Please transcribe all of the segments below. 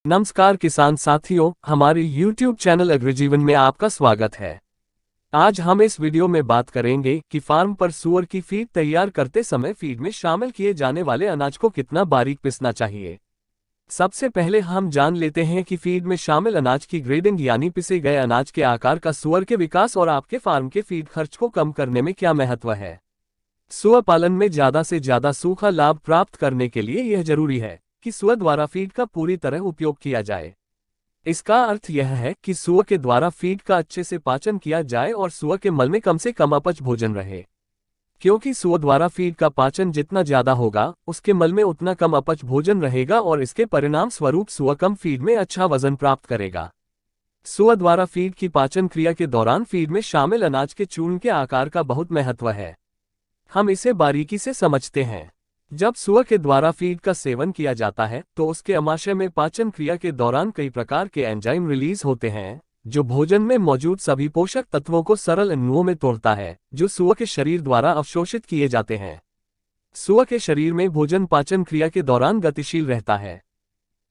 नमस्कार किसान साथियों, हमारे YouTube चैनल अग्रजीवन में आपका स्वागत है। आज हम इस वीडियो में बात करेंगे कि फार्म पर सूअर की फीड तैयार करते समय फीड में शामिल किए जाने वाले अनाज को कितना बारीक पिसना चाहिए। सबसे पहले हम जान लेते हैं कि फीड में शामिल अनाज की ग्रेडिंग यानी पिसे गए अनाज के आकार का सूअर के विकास और आपके फार्म के फीड खर्च को कम करने में क्या महत्व है। सूअर पालन में ज्यादा से ज्यादा सूखा लाभ प्राप्त करने के लिए यह जरूरी है कि सूअर द्वारा फीड का पूरी तरह उपयोग किया जाए। इसका अर्थ यह है कि सूअर के द्वारा फीड का अच्छे से पाचन किया जाए और सूअर के मल में कम से कम अपच भोजन रहे, क्योंकि सूअर द्वारा फीड का पाचन जितना ज्यादा होगा उसके मल में उतना कम अपच भोजन रहेगा और इसके परिणाम स्वरूप सूअर कम फीड में अच्छा वजन प्राप्त करेगा। सूअर द्वारा फीड की पाचन क्रिया के दौरान फीड में शामिल अनाज के चूर्ण के आकार का बहुत महत्व है। हम इसे बारीकी से समझते हैं। जब सूअर के द्वारा फीड का सेवन किया जाता है तो उसके अमाशय में पाचन क्रिया के दौरान कई प्रकार के एंजाइम रिलीज होते हैं जो भोजन में मौजूद सभी पोषक तत्वों को सरल अणुओं में तोड़ता है, जो सूअर के शरीर द्वारा अवशोषित किए जाते हैं। सूअर के शरीर में भोजन पाचन क्रिया के दौरान गतिशील रहता है,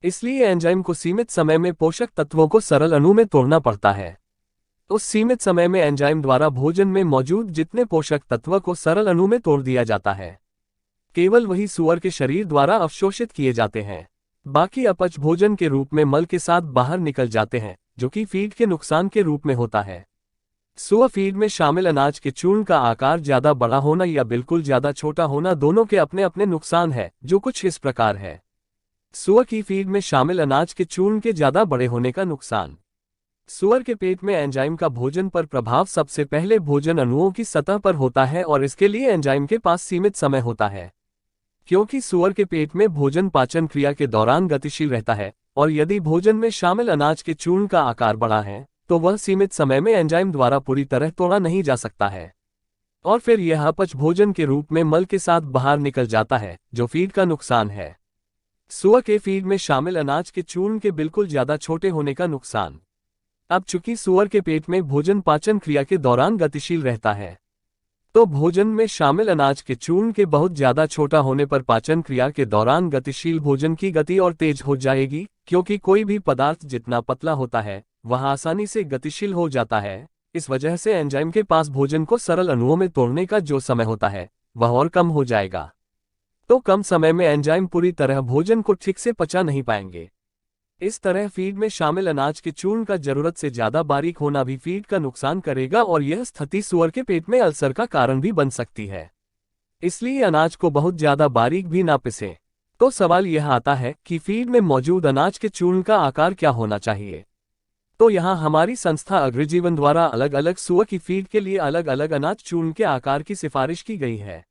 इसलिए एंजाइम को सीमित समय में पोषक तत्वों को सरल अणु में तोड़ना पड़ता है। उस सीमित समय में एंजाइम द्वारा भोजन में मौजूद जितने पोषक तत्व को सरल अणु में तोड़ दिया जाता है, केवल वही सूअर के शरीर द्वारा अवशोषित किए जाते हैं। बाकी अपच भोजन के रूप में मल के साथ बाहर निकल जाते हैं, जो कि फीड के नुकसान के रूप में होता है। सूअर फीड में शामिल अनाज के चूर्ण का आकार ज्यादा बड़ा होना या बिल्कुल ज्यादा छोटा होना, दोनों के अपने अपने नुकसान है, जो कुछ इस प्रकार है। सूअर की फीड में शामिल अनाज के चूर्ण के ज्यादा बड़े होने का नुकसान। सूअर के पेट में एंजाइम का भोजन पर प्रभाव सबसे पहले भोजन अणुओं की सतह पर होता है और इसके लिए एंजाइम के पास सीमित समय होता है, क्योंकि सूअर के पेट में भोजन पाचन क्रिया के दौरान गतिशील रहता है और यदि भोजन में शामिल अनाज के चूर्ण का आकार बड़ा है तो वह सीमित समय में एंजाइम द्वारा पूरी तरह तोड़ा नहीं जा सकता है और फिर यह अपच भोजन के रूप में मल के साथ बाहर निकल जाता है, जो फीड का नुकसान है। सूअर के फीड में शामिल अनाज के चूर्ण के बिल्कुल ज्यादा छोटे होने का नुकसान। अब चूंकि सूअर के पेट में भोजन पाचन क्रिया के दौरान गतिशील रहता है, तो भोजन में शामिल अनाज के चूर्ण के बहुत ज्यादा छोटा होने पर पाचन क्रिया के दौरान गतिशील भोजन की गति और तेज हो जाएगी, क्योंकि कोई भी पदार्थ जितना पतला होता है वह आसानी से गतिशील हो जाता है। इस वजह से एंजाइम के पास भोजन को सरल अणुओं में तोड़ने का जो समय होता है वह और कम हो जाएगा, तो कम समय में एंजाइम पूरी तरह भोजन को ठीक से पचा नहीं पाएंगे। इस तरह फीड में शामिल अनाज के चूर्ण का जरूरत से ज्यादा बारीक होना भी फीड का नुकसान करेगा और यह स्थिति सूअर के पेट में अल्सर का कारण भी बन सकती है। इसलिए अनाज को बहुत ज्यादा बारीक भी ना पिसें। तो सवाल यह आता है कि फीड में मौजूद अनाज के चूर्ण का आकार क्या होना चाहिए। तो यहाँ हमारी संस्था अग्रजीवन द्वारा अलग अलग सूअर की फीड के लिए अलग अलग अनाज चूर्ण के आकार की सिफारिश की गई है,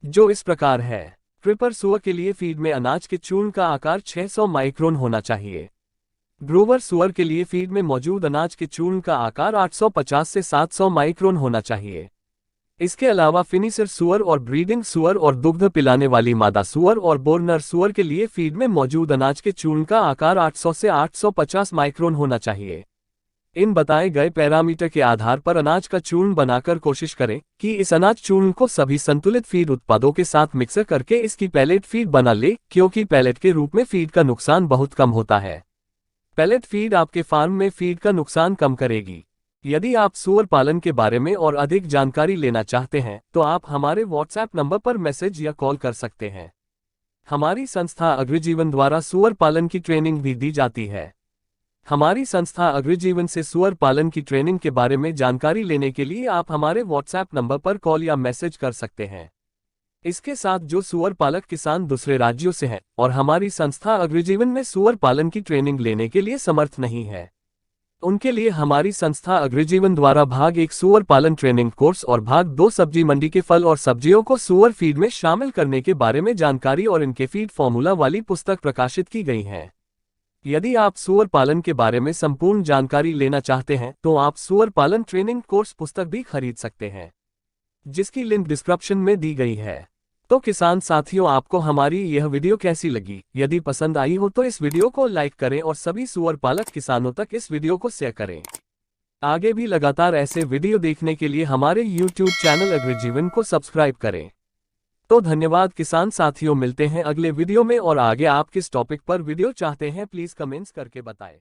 जो इस प्रकार है। ट्रिपर सूअर के लिए फीड में अनाज के चूर्ण का आकार 600 माइक्रोन होना चाहिए। ग्रोवर सूअर के लिए फीड में मौजूद अनाज के चूर्ण का आकार 850 से 700 माइक्रोन होना चाहिए। इसके अलावा फिनिशर सूअर और ब्रीडिंग सूअर और दुग्ध पिलाने वाली मादा सूअर और बोरनर सूअर के लिए फीड में मौजूद अनाज के चूर्ण का आकार 800 से 850 माइक्रोन होना चाहिए। इन बताए गए पैरामीटर के आधार पर अनाज का चूर्ण बनाकर कोशिश करें कि इस अनाज चूर्ण को सभी संतुलित फीड उत्पादों के साथ मिक्सर करके इसकी पैलेट फीड बना ले, क्योंकि पैलेट के रूप में फीड का नुकसान बहुत कम होता है। पैलेट फीड आपके फार्म में फीड का नुकसान कम करेगी। यदि आप सूअर पालन के बारे में और अधिक जानकारी लेना चाहते हैं तो आप हमारे व्हाट्सएप नंबर पर मैसेज या कॉल कर सकते हैं। हमारी संस्था अग्रजीवन द्वारा सूअर पालन की ट्रेनिंग भी दी जाती है। हमारी संस्था अग्रजीवन से सूअर पालन की ट्रेनिंग के बारे में जानकारी लेने के लिए आप हमारे व्हाट्सएप नंबर पर कॉल या मैसेज कर सकते हैं। इसके साथ जो सूअर पालक किसान दूसरे राज्यों से हैं और हमारी संस्था अग्रजीवन में सूअर पालन की ट्रेनिंग लेने के लिए समर्थ नहीं है, उनके लिए हमारी संस्था अग्रजीवन द्वारा भाग 1 सूअर पालन ट्रेनिंग कोर्स और भाग 2 सब्जी मंडी के फल और सब्जियों को सूअर फीड में शामिल करने के बारे में जानकारी और इनके फीड फॉर्मूला वाली पुस्तक प्रकाशित की गई है। यदि आप सूअर पालन के बारे में संपूर्ण जानकारी लेना चाहते हैं तो आप सूअर पालन ट्रेनिंग कोर्स पुस्तक भी खरीद सकते हैं, जिसकी लिंक डिस्क्रिप्शन में दी गई है। तो किसान साथियों, आपको हमारी यह वीडियो कैसी लगी? यदि पसंद आई हो तो इस वीडियो को लाइक करें और सभी सूअर पालक किसानों तक इस वीडियो को शेयर करें। आगे भी लगातार ऐसे वीडियो देखने के लिए हमारे YouTube चैनल अग्रजीवन को सब्सक्राइब करें। तो धन्यवाद किसान साथियों, मिलते हैं अगले वीडियो में। और आगे आप किस टॉपिक पर वीडियो चाहते हैं प्लीज कमेंट्स करके बताएं।